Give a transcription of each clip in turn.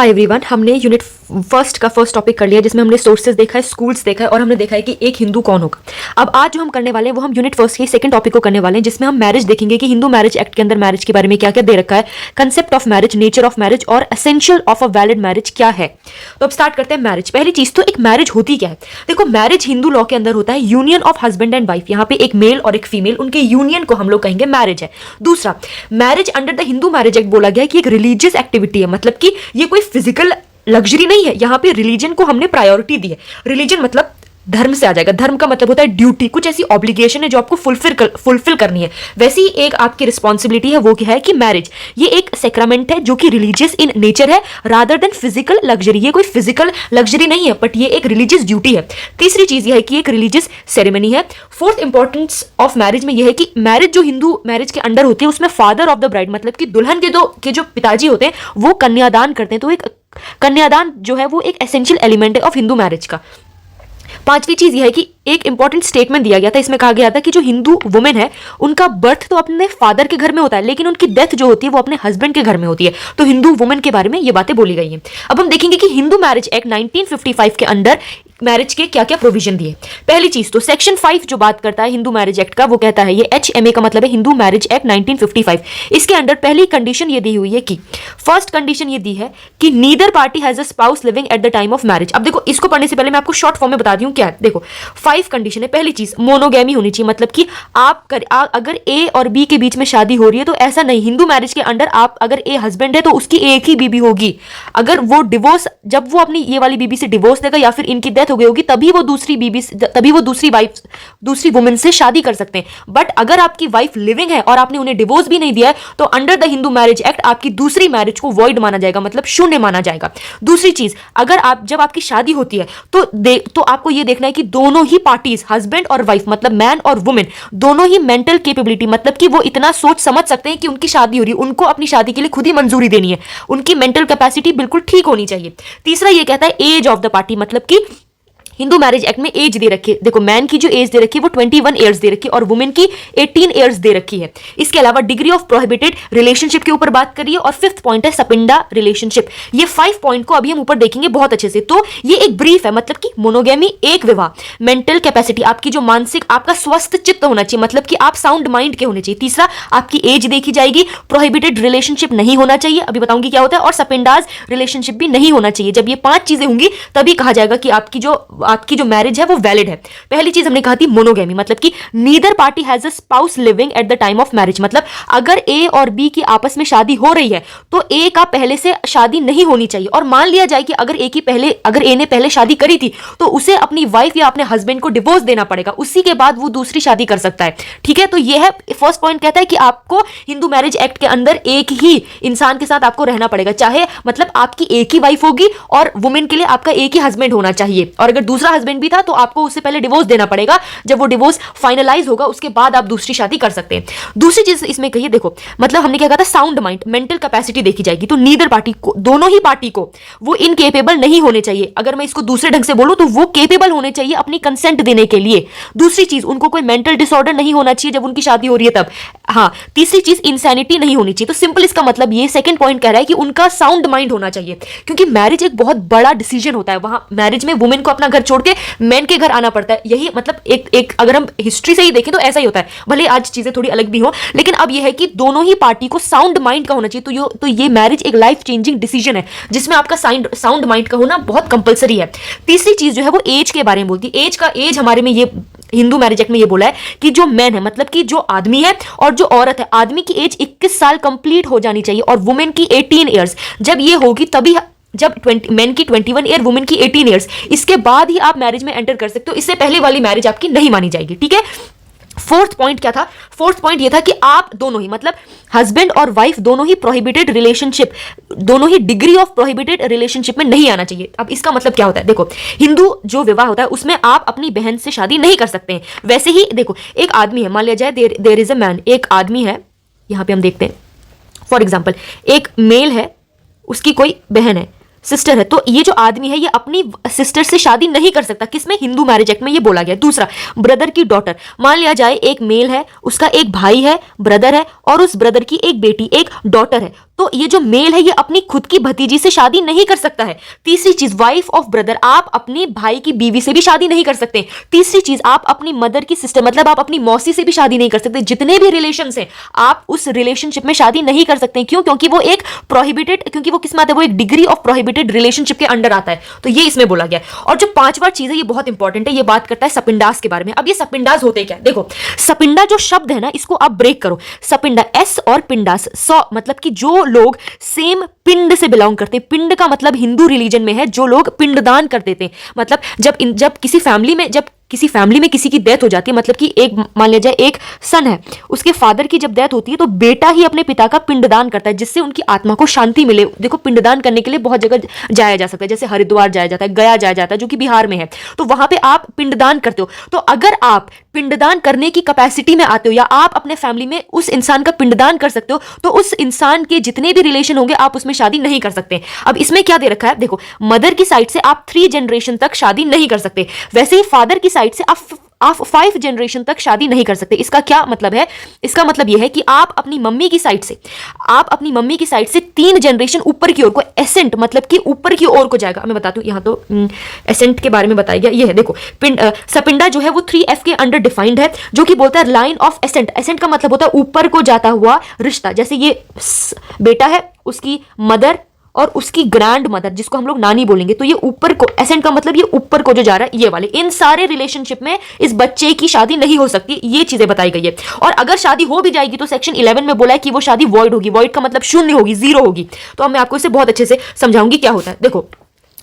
Hi everyone, हमने unit first का first topic कर लिया जिसमें हमने सोर्सेज देखा है, स्कूल्स देखा है और हमने देखा है कि एक हिंदू कौन होगा। अब आज जो हम करने वाले हैं वो हम यूनिट फर्स्ट के सेकंड टॉपिक को करने वाले हैं जिसमें हम मैरिज देखेंगे कि हिंदू मैरिज एक्ट के अंदर मैरिज के बारे में क्या क्या दे रखा है, concept of marriage, nature of marriage और essential of a valid marriage क्या है। तो अब स्टार्ट करते हैं मैरिज। पहली चीज तो एक मैरिज होती क्या है। देखो, मैरिज हिंदू लॉ के अंदर होता है union of husband and wife. यहाँ पे एक मेल और एक फीमेल, उनके यूनियन को हम लोग कहेंगे मैरिज है। दूसरा, marriage under the Hindu marriage act बोला गया है कि एक रिलीजियस एक्टिविटी है, मतलब कि ये कोई फिजिकल लग्जरी नहीं है। यहां पे रिलीजन को हमने प्रायोरिटी दी है। रिलीजन मतलब धर्म से आ जाएगा। धर्म का मतलब होता है ड्यूटी, कुछ ऐसी ऑब्लिगेशन है जो आपको फुलफिल करनी है। वैसी एक आपकी रिस्पॉन्सिबिलिटी है, वो क्या है कि मैरिज ये एक सेक्रामेंट है जो कि रिलीजियस इन नेचर है रादर देन फिजिकल लग्जरी। ये कोई फिजिकल लग्जरी नहीं है बट ये एक रिलीजियस ड्यूटी है। तीसरी चीज ये है कि एक रिलीजियस सेरेमनी है। फोर्थ इंपॉर्टेंस ऑफ मैरिज में यह है कि मैरिज जो हिंदू मैरिज के अंडर होती है उसमें फादर ऑफ द ब्राइड मतलब कि दुल्हन के जो पिताजी होते हैं वो कन्यादान करते हैं। तो एक कन्यादान जो है वो एक एसेंशियल एलिमेंट है ऑफ हिंदू मैरिज का। पांचवी चीज यह है कि एक इंपॉर्टेंट स्टेटमेंट दिया गया था, इसमें कहा गया था कि जो हिंदू वुमेन है उनका बर्थ तो अपने फादर के घर में होता है लेकिन उनकी डेथ जो होती है वो अपने हस्बैंड के घर में होती है। तो हिंदू वुमेन के बारे में ये बातें बोली गई हैं। अब हम देखेंगे कि हिंदू मैरिज एक्ट 1955 के अंदर मैरिज के क्या क्या प्रोविजन दिए। पहली चीज तो सेक्शन 5 जो बात करता है हिंदू मैरिज एक्ट का, वो कहता है, ये HMA का मतलब है हिंदू मैरिज एक्ट 1955। इसके अंदर पहली कंडीशन ये दी हुई है कि फर्स्ट कंडीशन ये दी है कि neither party has a spouse living at the time of marriage. अब देखो, इसको पढ़ने से पहले मैं आपको शॉर्ट फॉर्म में बता दूं क्या है। देखो, 5 कंडीशन है। पहली चीज मोनोगैमी होनी चाहिए, मतलब कि अगर A और B के बीच में शादी हो रही है तो ऐसा नहीं, हिंदू मैरिज के अंदर आप अगर A हस्बैंड है तो उसकी एक ही बीबी होगी। अगर वो डिवोर्स, जब वो अपनी ये वाली बीबी से डिवोर्स देगा या फिर इनकी डेथ हो गई होगी तभी वो दूसरी वुमेन से शादी कर सकते हैं। बट अगर आपकी वाइफ लिविंग है और आपने उन्हें डिवोर्स भी नहीं दिया है तो under the Hindu marriage act आपकी दूसरी मैरिज को वॉइड माना जाएगा, मतलब शून्य माना जाएगा। दूसरी चीज, जब आपकी शादी होती है तो आपको यह देखना है कि दोनों ही पार्टीज, हस्बैंड और वाइफ मतलब मैन और वुमेन, दोनों ही मेंटल कैपेबिलिटी मतलब कि वो इतना सोच समझ सकते हैं कि उनकी शादी हो रही है, उनको अपनी शादी के लिए खुद ही मंजूरी देनी है, उनकी मेंटल कैपेसिटी बिल्कुल ठीक होनी चाहिए। तीसरा ये कहता है एज ऑफ द पार्टी, मतलब कि हिंदू मैरिज एक्ट में एज दे रखी है। देखो, मैन की जो एज दे रखी है वो 21 ईयर्स दे रखी है और वुमेन की 18 ईयर्स दे रखी है। इसके अलावा डिग्री ऑफ प्रोहिबिटेड रिलेशनशिप के ऊपर बात करिए और 5th पॉइंट है सपिंडा रिलेशनशिप। ये 5 पॉइंट को अभी हम ऊपर देखेंगे बहुत अच्छे से। तो ये एक ब्रीफ है, मतलब कि मोनोगेमी एक विवाह, मेंटल कैपेसिटी आपकी जो मानसिक, आपका स्वस्थ चित्त होना चाहिए, मतलब कि आप साउंड माइंड के होने चाहिए। तीसरा, आपकी एज देखी जाएगी, प्रोहिबिटेड रिलेशनशिप नहीं होना चाहिए, अभी बताऊंगी क्या होता है, और सपिंडाज रिलेशनशिप भी नहीं होना चाहिए। जब ये 5 चीजें होंगी तभी कहा जाएगा कि आपकी जो मैरिज है वो वैलिड है। पहली चीज हमने कहा थी मोनोगेमी, मतलब कि neither party has a spouse living at the time of marriage. मतलब अगर A और B की आपस में शादी हो रही है तो A का पहले से शादी नहीं होनी चाहिए। और मान लिया जाए कि अगर A ने पहले शादी करी थी तो उसे अपनी वाइफ या अपने हस्बैंड को डिवोर्स देना पड़ेगा, उसी के बाद वो दूसरी शादी कर सकता है। ठीक है, तो यह है फर्स्ट पॉइंट, कहता है कि आपको हिंदू मैरिज एक्ट के अंदर एक ही इंसान के साथ आपको रहना पड़ेगा, चाहे मतलब आपकी एक ही वाइफ होगी और वुमेन के लिए आपका एक ही हस्बैंड होना चाहिए। और अगर दूसरा हस्बैंड भी था तो आपको उससे पहले डिवोर्स देना पड़ेगा। जब वो डिवोर्स फाइनलाइज होगा उसके बाद आप दूसरी शादी कर सकते हैं। दूसरी चीज इसमें कहिए, देखो मतलब हमने क्या कहा था, साउंड माइंड, मेंटल कैपेसिटी देखी जाएगी। तो नीदर पार्टी को, दोनों ही पार्टी को वो इनकेपेबल नहीं होने चाहिए। अगर मैं इसको दूसरे ढंग से बोलूं तो वो केपेबल होने चाहिए अपनी कंसेंट देने के लिए। दूसरी चीज, उनको कोई मेंटल डिसऑर्डर नहीं होना चाहिए जब उनकी शादी हो रही है तब। हाँ, तीसरी चीज, इंसैनिटी नहीं होनी चाहिए। तो सिंपल इसका मतलब ये सेकंड पॉइंट कह रहा है कि उनका साउंड माइंड होना चाहिए, क्योंकि मैरिज एक बहुत बड़ा डिसीजन होता है। वहां मैरिज में वुमेन को अपना घर छोड़ के मैन के घर आना पड़ता है। यही मतलब एक अगर हम हिस्ट्री से ही देखें तो ऐसा ही होता है, भले आज चीजें थोड़ी अलग भी हो, लेकिन अब यह है कि दोनों ही पार्टी को साउंड माइंड का होना चाहिए। तो ये मैरिज एक लाइफ चेंजिंग डिसीजन है जिसमें आपका साउंड माइंड का होना बहुत कंपलसरी है। तीसरी चीज जो है वो एज के बारे में बोलती है। एज हमारे में, ये हिंदू मैरिज एक्ट में ये बोला है कि जो मैन है मतलब कि जो आदमी है और जो औरत है, आदमी की एज 21 साल कंप्लीट हो जानी चाहिए और वुमेन की 18 ईयर्स। जब ये होगी तभी, जब मैन की 21 ईयर, वुमेन की 18 ईयर्स, इसके बाद ही आप मैरिज में एंटर कर सकते हो। इससे पहले वाली मैरिज आपकी नहीं मानी जाएगी। ठीक है। फोर्थ पॉइंट क्या था? फोर्थ पॉइंट ये था कि आप दोनों ही, मतलब हस्बैंड और वाइफ दोनों ही प्रोहिबिटेड रिलेशनशिप, दोनों ही डिग्री ऑफ प्रोहिबिटेड रिलेशनशिप में नहीं आना चाहिए। अब इसका मतलब क्या होता है? देखो, हिंदू जो विवाह होता है उसमें आप अपनी बहन से शादी नहीं कर सकते हैं। वैसे ही देखो, एक आदमी है, मान लिया जाए देयर इज अ मैन, एक आदमी है, यहां पे हम देखते हैं फॉर एग्जाम्पल एक मेल है, उसकी कोई बहन है, सिस्टर है, तो ये जो आदमी है ये अपनी सिस्टर से शादी नहीं कर सकता। किसमें? हिंदू मैरिज एक्ट में ये बोला गया। दूसरा, ब्रदर की डॉटर, मान लिया जाए एक मेल है, उसका एक भाई है, ब्रदर है, और उस ब्रदर की एक बेटी, एक डॉटर है, तो ये जो मेल है ये अपनी खुद की भतीजी से शादी नहीं कर सकता है। तीसरी चीज, वाइफ ऑफ ब्रदर, आप अपने भाई की बीवी से भी शादी नहीं कर सकते। तीसरी चीज, आप अपनी मदर की सिस्टर मतलब आप अपनी मौसी से भी शादी नहीं कर सकते। जितने भी रिलेशंस हैं आप उस रिलेशनशिप में शादी नहीं कर सकते। क्यों? क्योंकि वो एक प्रोहिबिटेड, क्योंकि वो किस में आता है, वो एक डिग्री ऑफ प्रोहिबिटेड रिलेशनशिप के अंडर आता है। तो ये इसमें बोला गया। और जो पांचवा चीज है ये बहुत इंपॉर्टेंट है, ये बात करता है सपिंडास के बारे में। अब ये सपिंडास होते क्या? देखो, सपिंडा जो शब्द है ना इसको आप ब्रेक करो। सपिंडा, एस और पिंडास, सौ मतलब कि जो लोग सेम पिंड से बिलोंग करते हैं। पिंड का मतलब हिंदू रिलीजन में है जो लोग पिंडदान कर देते हैं। मतलब जब किसी फैमिली में किसी की डेथ हो जाती है, मतलब कि एक मान लिया जाए एक सन है, उसके फादर की जब डेथ होती है तो बेटा ही अपने पिता का पिंडदान करता है जिससे उनकी आत्मा को शांति मिले। देखो, पिंडदान करने के लिए बहुत जगह जाया जा सकता है, जैसे हरिद्वार जाया जाता है, गया जाया जाता है जो कि बिहार में है, तो वहां पे आप पिंडदान करते हो। तो अगर आप पिंडदान करने की कैपेसिटी में आते हो या आप अपने फैमिली में उस इंसान का पिंडदान कर सकते हो, तो उस इंसान के जितने भी रिलेशन होंगे आप उसमें शादी नहीं कर सकते। अब इसमें क्या दे रखा है, देखो, मदर की साइड से आप 3 जनरेशन तक शादी नहीं कर सकते। वैसे ही फादर की साइड से आप 5 जनरेशन तक शादी नहीं कर सकते। इसका क्या मतलब है? इसका मतलब यह है कि आप अपनी मम्मी की साइड से 3 जनरेशन ऊपर की ओर को, एसेंट मतलब कि ऊपर की ओर को जाएगा। मैं बताती हूँ, यहाँ तो एसेंट के बारे में बताया गया। ये है, देखो, सपिंडा जो है वो 3F के अंडर डिफाइंड है, जो कि बोलता है लाइन ऑफ एसेंट। एसेंट का मतलब होता है ऊपर को जाता हुआ रिश्ता। जैसे ये बेटा है, उसकी मदर और उसकी ग्रैंड मदर, जिसको हम लोग नानी बोलेंगे, तो ये ऊपर को, एसेंट का मतलब ये ऊपर को जो जा रहा है, ये वाले, इन सारे रिलेशनशिप में इस बच्चे की शादी नहीं हो सकती। ये चीजें बताई गई है। और अगर शादी हो भी जाएगी तो सेक्शन 11 में बोला है कि वो शादी वॉइड होगी। वॉइड का मतलब शून्य होगी, 0 होगी। तो अब मैं आपको इसे बहुत अच्छे से समझाऊंगी क्या होता है। देखो,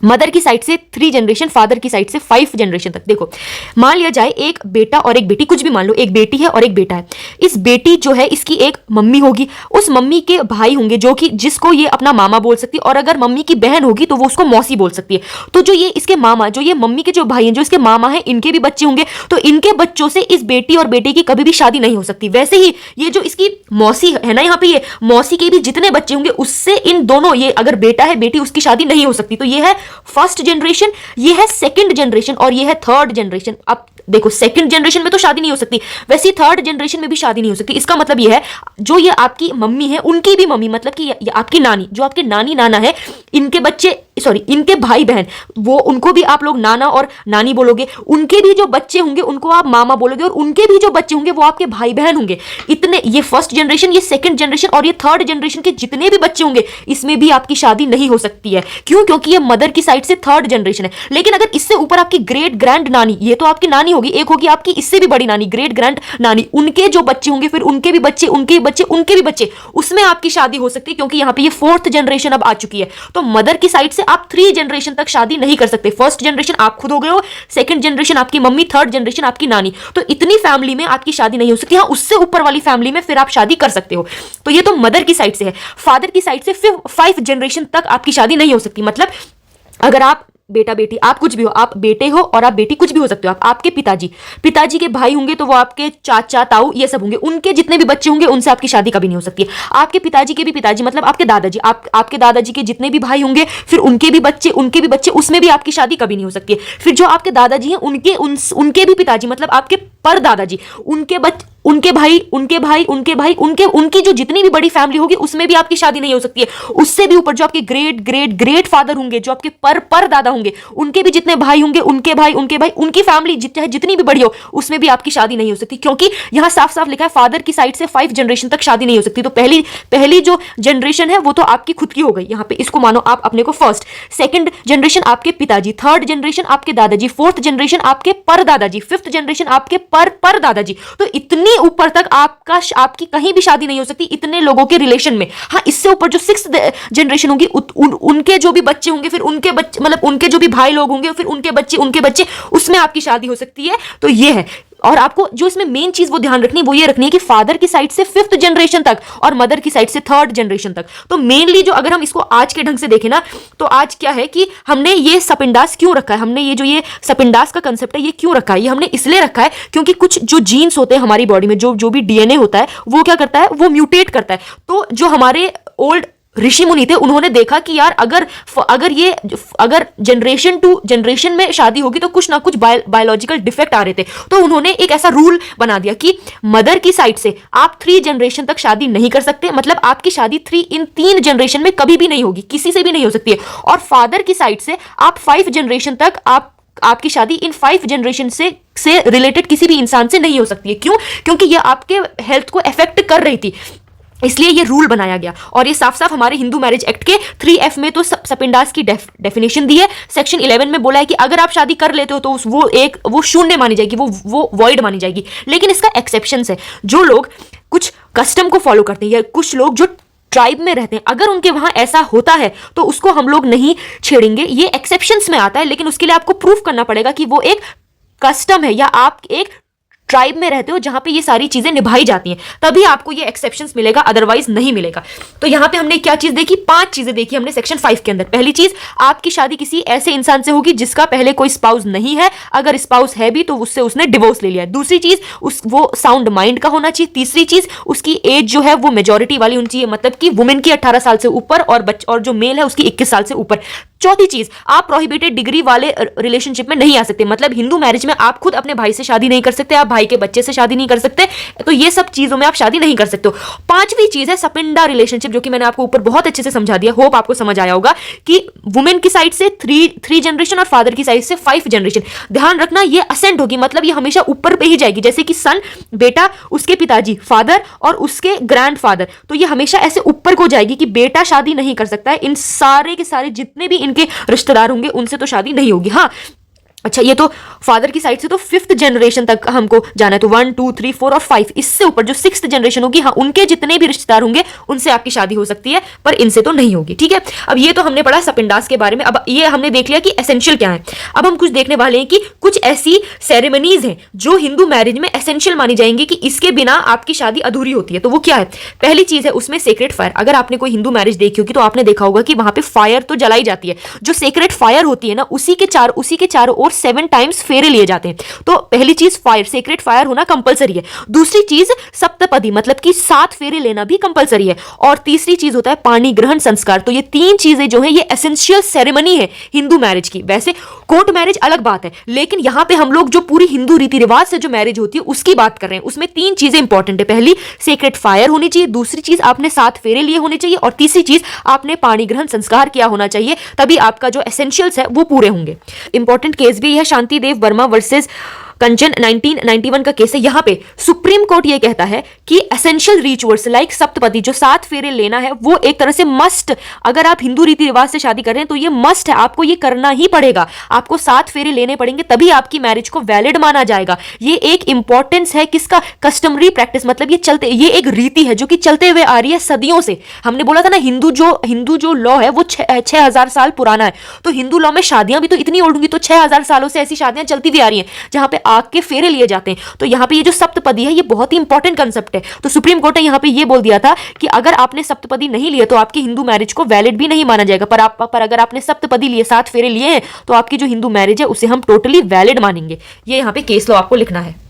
मदर की साइड से 3 जनरेशन, फादर की साइड से 5 जनरेशन तक। देखो, मान लिया जाए एक बेटा और एक बेटी, कुछ भी मान लो, एक बेटी है और एक बेटा है। इस बेटी जो है इसकी एक मम्मी होगी, उस मम्मी के भाई होंगे जो कि जिसको ये अपना मामा बोल सकती है, और अगर मम्मी की बहन होगी तो वो उसको मौसी बोल सकती है। तो जो ये इसके मामा, जो ये मम्मी के जो भाई हैं, जो इसके मामा हैं, इनके भी बच्चे होंगे, तो इनके बच्चों से इस बेटी और बेटे की कभी भी शादी नहीं हो सकती। वैसे ही ये जो इसकी मौसी है ना, यहाँ पे ये मौसी के भी जितने बच्चे होंगे उससे इन दोनों, ये अगर बेटा है बेटी, उसकी शादी नहीं हो सकती। तो ये है फर्स्ट जनरेशन, ये है सेकंड जनरेशन और ये है थर्ड जनरेशन। अब देखो, सेकंड जनरेशन में तो शादी नहीं हो सकती, वैसे थर्ड जनरेशन में भी शादी नहीं हो सकती। इसका मतलब ये है, जो ये आपकी मम्मी है उनकी भी मम्मी, मतलब कि ये आपकी नानी, जो आपके नानी नाना है, इनके बच्चे, सॉरी, इनके भाई बहन, वो उनको भी आप लोग नाना और नानी बोलोगे। उनके भी जो बच्चे होंगे उनको आप मामा बोलोगे, और उनके भी जो बच्चे होंगे वो आपके भाई बहन होंगे। इतने, ये फर्स्ट जनरेशन, ये सेकंड जनरेशन और ये थर्ड जनरेशन के जितने भी बच्चे होंगे इसमें भी आपकी शादी नहीं हो सकती है। क्यों? क्योंकि ये मदर की साइड से थर्ड जनरेशन है। लेकिन अगर इससे ऊपर आपकी ग्रेट ग्रैंड नानी, ये तो आपकी नानी होगी, एक होगी आपकी इससे भी बड़ी नानी, ग्रेट ग्रैंड नानी, उनके जो बच्चे होंगे, फिर उनके भी बच्चे, उनके बच्चे, उनके भी बच्चे, उसमें आपकी शादी हो सकती है। क्योंकि यहां पे ये 4th जनरेशन अब आ चुकी है। तो मदर की साइड से आप 3 जनरेशन तक शादी नहीं कर सकते। फर्स्ट जनरेशन आप खुद हो गए हो, सेकंड जनरेशन आपकी मम्मी, थर्ड जनरेशन आपकी नानी। तो इतनी फैमिली में आपकी शादी नहीं हो सकती। हाँ, उससे ऊपर वाली फैमिली में फिर आप शादी कर सकते हो। तो ये तो मदर की साइड से है। फादर की साइड से 5 जनरेशन तक आपकी शादी नहीं हो सकती। मतलब अगर आप बेटा बेटी, आप कुछ भी हो, आप बेटे हो और आप बेटी कुछ भी हो सकते हो। आपके पिताजी के भाई होंगे तो वो आपके चाचा ताऊ ये सब होंगे, उनके जितने भी बच्चे होंगे उनसे आपकी शादी कभी नहीं हो सकती है। आपके पिताजी के भी पिताजी मतलब आपके दादाजी, आपके दादाजी के जितने भी भाई होंगे, फिर उनके भी बच्चे, उसमें भी आपकी शादी कभी नहीं हो सकती है। फिर जो आपके दादाजी हैं उनके भी पिताजी मतलब आपके पर दादाजी, उनकी जो जितनी भी बड़ी फैमिली होगी उसमें भी आपकी शादी नहीं हो सकती है। उससे भी ऊपर जो आपके ग्रेट ग्रेट ग्रेट फादर होंगे, जो आपके पर दादा होंगे, उनके भी जितने भाई होंगे, उनके भाई, उनकी फैमिली चाहे जितनी भी बड़ी हो, उसमें भी आपकी शादी नहीं हो सकती। क्योंकि यहां साफ साफ लिखा है फादर की साइड से 5 जनरेशन तक शादी नहीं हो सकती। तो पहली जो जनरेशन है वो तो आपकी खुद की हो गई, यहां पे इसको मानो आप अपने को फर्स्ट। सेकंड जनरेशन आपके पिताजी, थर्ड जनरेशन आपके दादाजी, फोर्थ जनरेशन आपके पर दादाजी, फिफ्थ जनरेशन आपके पर दादाजी। तो इतनी ऊपर तक आपकी कहीं भी शादी नहीं हो सकती इतने लोगों के रिलेशन में। हाँ, इससे ऊपर जो 6th जनरेशन होगी, उनके जो भी बच्चे होंगे, फिर उनके बच्चे मतलब उनके जो भी भाई लोग होंगे, फिर उनके बच्चे, उसमें आपकी शादी हो सकती है। तो ये है। और आपको जो इसमें मेन चीज वो ध्यान रखनी, वो ये रखनी है कि फादर की साइड से 5th जनरेशन तक और मदर की साइड से 3rd जनरेशन तक। तो मेनली जो अगर हम इसको आज के ढंग से देखें ना, तो आज क्या है कि हमने ये सपिंडास क्यों रखा है, हमने ये सपिंडास का कंसेप्ट है ये क्यों रखा है, ये हमने इसलिए रखा है क्योंकि कुछ जो जीन्स होते हैं हमारी बॉडी में, जो भी डीएनए होता है वो क्या करता है, वो म्यूटेट करता है। तो जो हमारे ओल्ड ऋषि मुनि थे, उन्होंने देखा कि यार अगर जनरेशन टू जनरेशन में शादी होगी तो कुछ ना कुछ बायोलॉजिकल डिफेक्ट आ रहे थे। तो उन्होंने एक ऐसा रूल बना दिया कि मदर की साइड से आप 3 जनरेशन तक शादी नहीं कर सकते, मतलब आपकी शादी 3 जनरेशन में कभी भी नहीं होगी, किसी से भी नहीं हो सकती है। और फादर की साइड से आप 5 जनरेशन तक आपकी शादी इन 5 जनरेशन से रिलेटेड किसी भी इंसान से नहीं हो सकती है। क्यों? क्योंकि ये आपके हेल्थ को अफेक्ट कर रही थी, इसलिए ये रूल बनाया गया। और ये साफ साफ हमारे हिंदू मैरिज एक्ट के 3F में तो सपिंडास की डेफिनेशन दी है। सेक्शन 11 में बोला है कि अगर आप शादी कर लेते हो तो वो शून्य मानी जाएगी, वो वॉइड मानी जाएगी। लेकिन इसका एक्सेप्शन है, जो लोग कुछ कस्टम को फॉलो करते हैं या कुछ लोग जो ट्राइब में रहते हैं, अगर उनके वहां ऐसा होता है तो उसको हम लोग नहीं छेड़ेंगे, ये एक्सेप्शंस में आता है। लेकिन उसके लिए आपको प्रूफ करना पड़ेगा कि वो एक कस्टम है या आप एक ट्राइब में रहते हो जहां पे ये सारी चीजें निभाई जाती हैं, तभी आपको ये एक्सेप्शंस मिलेगा, अदरवाइज नहीं मिलेगा। तो यहां पे हमने क्या चीज देखी? 5 चीजें देखी हमने सेक्शन 5 के अंदर। पहली चीज, आपकी शादी किसी ऐसे इंसान से होगी जिसका पहले कोई स्पाउस नहीं है, अगर स्पाउस है भी तो उससे उसने डिवोर्स ले लिया है। दूसरी चीज, वो साउंड माइंड का होना चाहिए। तीसरी चीज, उसकी एज जो है वो मेजोरिटी वाली होनी चाहिए, मतलब कि वुमेन की 18 साल से ऊपर और जो मेल है उसकी 21 साल से ऊपर। चौथी चीज, आप प्रोहिबिटेड डिग्री वाले रिलेशनशिप में नहीं आ सकते, मतलब हिंदू मैरिज में आप खुद अपने भाई से शादी नहीं कर सकते, आप भाई के बच्चे से शादी नहीं कर सकते, तो ये सब चीजों में आप शादी नहीं कर सकते हो। 5वीं चीज है सपिंडा रिलेशनशिप, जो कि मैंने आपको ऊपर बहुत अच्छे से समझा दिया, होप आपको समझ आया होगा कि वुमेन की साइड से 3 जनरेशन और फादर की साइड से 5 जनरेशन। ध्यान रखना, ये असेंट होगी, मतलब ये हमेशा ऊपर पे ही जाएगी, जैसे कि सन, बेटा, उसके पिताजी फादर और उसके ग्रैंडफादर, तो ये हमेशा ऐसे ऊपर को जाएगी कि बेटा शादी नहीं कर सकता है, इन सारे के सारे जितने भी इनके रिश्तेदार होंगे उनसे तो शादी नहीं होगी। हाँ, अच्छा, ये तो फादर की साइड से तो 5th जनरेशन तक हमको जाना है, तो 1 2 3 4 और 5, इससे ऊपर जो 6th जनरेशन होगी, हाँ, उनके जितने भी रिश्तेदार होंगे उनसे आपकी शादी हो सकती है, पर इनसे तो नहीं होगी। ठीक है, अब ये तो हमने पढ़ा सपिंडास के बारे में। अब ये हमने देख लिया कि एसेंशियल क्या है। अब हम कुछ देखने वाले हैं कि कुछ ऐसी सेरेमनीज हैं जो हिंदू मैरिज में एसेंशियल मानी जाएंगी कि इसके बिना आपकी शादी अधूरी होती है। तो वो क्या है? पहली चीज है उसमें सेक्रेट फायर। अगर आपने कोई हिंदू मैरिज देखी होगी तो आपने देखा होगा कि वहां पे फायर तो जलाई जाती है, जो सेक्रेट फायर होती है ना, उसी के चारों ओर 7 टाइम्स फेरे लिए जाते हैं। तो पहली चीज फायर, सेक्रेट फायर होना कंपलसरी है। दूसरी चीज सप्तपदी, मतलब कि 7 फेरे लेना भी कंपलसरी है। और तीसरी चीज होता है पानी ग्रहण संस्कार। तो ये 3 चीजें जो है ये एसेंशियल सेरेमनी है हिंदू मैरिज की। वैसे कोर्ट मैरिज अलग बात है, लेकिन यहां पे हम लोग जो पूरी हिंदू रीति रिवाज से जो मैरिज होती है उसकी बात कर रहे हैं। उसमें 3 चीजें इंपॉर्टेंट है। पहली, सेक्रेट फायर होनी चाहिए, दूसरी चीज आपने 7 फेरे लिए होने चाहिए, और तीसरी चीज आपने पानी ग्रहण संस्कार किया होना चाहिए, तभी आपका जो एसेंशियल्स है वो पूरे होंगे। इंपॉर्टेंट केस भी है शांति देव वर्मा वर्सेस कंचन 1991 का केस है। यहां पे सुप्रीम कोर्ट ये कहता है कि एसेंशियल रिचुअल्स लाइक सप्तपदी, जो 7 फेरे लेना है, वो एक तरह से मस्ट, अगर आप हिंदू रीति रिवाज से शादी कर रहे हैं तो ये मस्ट है, आपको ये करना ही पड़ेगा। आपको 7 फेरे लेने पड़ेंगे, तभी आपकी मैरिज को वैलिड माना जाएगा। ये एक इंपॉर्टेंस है किसका? कस्टमरी प्रैक्टिस, मतलब ये एक रीति है जो कि चलते हुए आ रही है सदियों से। हमने बोला था ना, हिंदू जो लॉ है वो 6000 साल पुराना है। तो हिंदू लॉ में शादियां भी तो इतनी ओल्ड होंगी, तो 6000 सालों से ऐसी शादियां चलती भी आ रही हैं जहां पे आग के फेरे लिए जाते हैं। तो यहाँ पे ये जो सप्तपदी है ये बहुत ही इंपॉर्टेंट कंसेप्ट है। तो सुप्रीम कोर्ट ने यहाँ पे ये बोल दिया था कि अगर आपने सप्तपदी नहीं लिए तो आपकी हिंदू मैरिज को वैलिड भी नहीं माना जाएगा, पर अगर आपने सप्तपदी लिए, 7 फेरे लिए हैं, तो आपकी जो हिंदू मैरिज है उसे हम टोटली वैलिड मानेंगे। ये यहाँ पे केस लॉ आपको लिखना है।